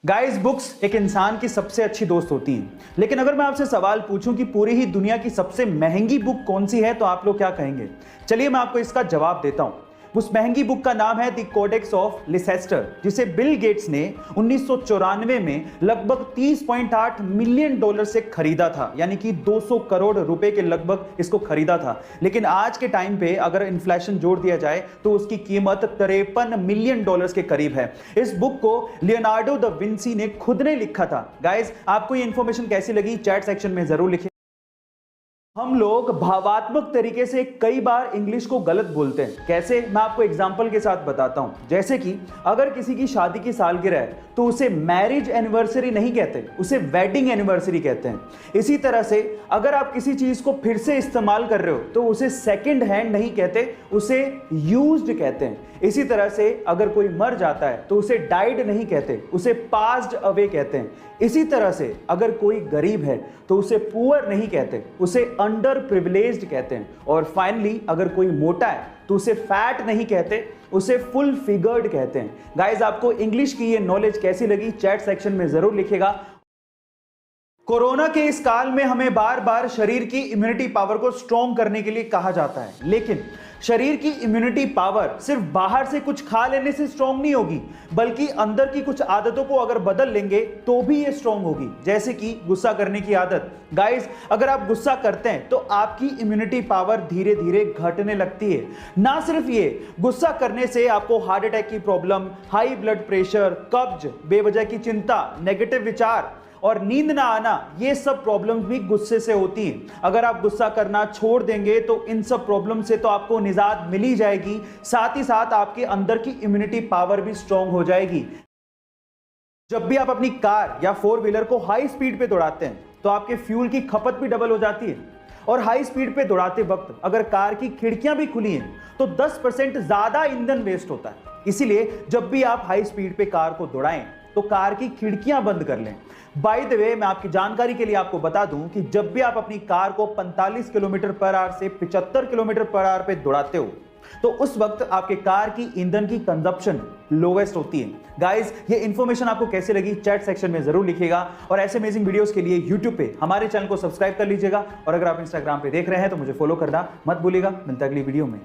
Guys, books एक इंसान की सबसे अच्छी दोस्त होती हैं। लेकिन अगर मैं आपसे सवाल पूछूं कि पूरी ही दुनिया की सबसे महंगी बुक कौन सी है, तो आप लोग क्या कहेंगे? चलिए मैं आपको इसका जवाब देता हूं। उस महंगी बुक का नाम है द कोडेक्स ऑफ लिसेस्टर, जिसे बिल गेट्स ने 1994 में लगभग 30.8 मिलियन डॉलर से खरीदा था, यानी कि 200 करोड़ रुपए के लगभग इसको खरीदा था। लेकिन आज के टाइम पे अगर इन्फ्लेशन जोड़ दिया जाए तो उसकी कीमत 53 मिलियन डॉलर्स के करीब है। इस बुक को लियोनार्डो द विंसी ने खुद ने लिखा था। गाइस, आपको ये इंफॉर्मेशन कैसी लगी चैट सेक्शन में जरूर लिखिए। हम लोग भावात्मक तरीके से कई बार इंग्लिश को गलत बोलते हैं। कैसे? मैं आपको एग्जांपल के साथ बताता हूं। जैसे कि अगर किसी की शादी की सालगिरह है तो उसे मैरिज एनिवर्सरी नहीं कहते, उसे वेडिंग एनिवर्सरी कहते हैं। इसी तरह से अगर आप किसी चीज को फिर से इस्तेमाल कर रहे हो तो उसे सेकंड हैंड नहीं कहते, उसे यूज्ड कहते हैं। इसी तरह से अगर कोई मर जाता है तो उसे डाइड नहीं कहते, उसे पास्ड अवे कहते हैं। इसी तरह से अगर कोई गरीब है तो उसे पुअर नहीं कहते, उसे अंडर प्रिविलेज्ड कहते हैं। और फाइनली अगर कोई मोटा है तो उसे फैट नहीं कहते, उसे फुल फिगर्ड कहते हैं। गाइस, आपको इंग्लिश की ये नॉलेज कैसी लगी चैट सेक्शन में जरूर लिखिएगा। कोरोना के इस काल में हमें बार बार शरीर की इम्यूनिटी पावर को स्ट्रॉन्ग करने के लिए कहा जाता है, लेकिन शरीर की इम्यूनिटी पावर सिर्फ बाहर से कुछ खा लेने से स्ट्रॉन्ग नहीं होगी, बल्कि अंदर की कुछ आदतों को अगर बदल लेंगे तो भी ये स्ट्रॉन्ग होगी। जैसे कि गुस्सा करने की आदत। गाइस, अगर आप गुस्सा करते हैं तो आपकी इम्यूनिटी पावर धीरे धीरे घटने लगती है। ना सिर्फ ये, गुस्सा करने से आपको हार्ट अटैक की प्रॉब्लम, हाई ब्लड प्रेशर, कब्ज, बेवजह की चिंता, नेगेटिव विचार और नींद ना आना, ये सब प्रॉब्लम्स भी गुस्से से होती हैं। अगर आप गुस्सा करना छोड़ देंगे तो इन सब प्रॉब्लम से तो आपको निजात मिल ही जाएगी, साथ ही साथ आपके अंदर की इम्यूनिटी पावर भी स्ट्रांग हो जाएगी। जब भी आप अपनी कार या फोर व्हीलर को हाई स्पीड पे दौड़ाते हैं तो आपके फ्यूल की खपत भी डबल हो जाती है। और हाई स्पीड पे दौड़ाते वक्त अगर कार की खिड़कियां भी खुली हैं तो 10% ज्यादा ईंधन वेस्ट होता है। इसीलिए जब भी आप हाई स्पीड पे कार को दौड़ाएं तो कार की खिड़कियां बंद कर लें। बाय द वे, मैं आपकी जानकारी के लिए आपको बता दूं कि जब भी आप अपनी कार को 45 किलोमीटर पर आवर से 75 किलोमीटर पर आवर पे दौड़ाते हो तो उस वक्त आपके कार की ईंधन की कंजप्शन लोवेस्ट होती है। गाइस, ये इंफॉर्मेशन आपको कैसे लगी चैट सेक्शन में जरूर लिखिएगा। और ऐसे अमेजिंग वीडियोस के लिए यूट्यूब पे हमारे चैनल को सब्सक्राइब कर लीजिएगा। और अगर आप इंस्टाग्राम पे देख रहे हैं तो मुझे फॉलो करना मत भूलिएगा। मिलता है अगली वीडियो में।